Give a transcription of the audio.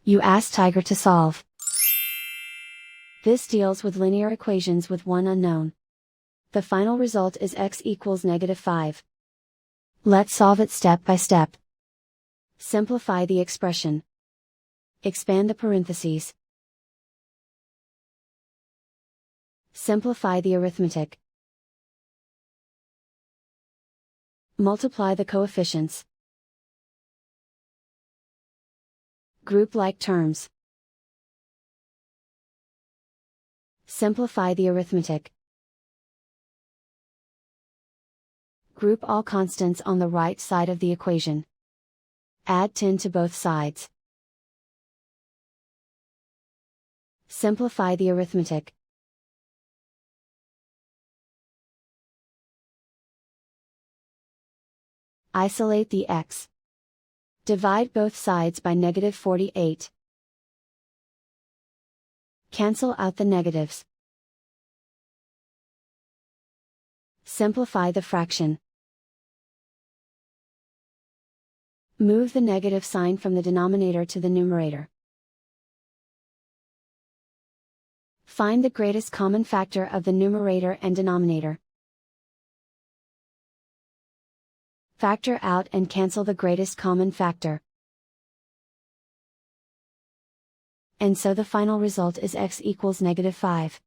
You ask Tiger to solve. This deals with linear equations with one unknown. The final result is x equals -5. Let's solve it step by step. Simplify the expression. Expand the parentheses. Simplify the arithmetic. Multiply the coefficients. Group like terms. Simplify the arithmetic. Group all constants on the right side of the equation. Add 10 to both sides. Simplify the arithmetic. Isolate the x. Divide both sides by -48. Cancel out the negatives. Simplify the fraction. Move the negative sign from the denominator to the numerator. Find the greatest common factor of the numerator and denominator. Factor out and cancel the greatest common factor. And so the final result is x equals -5.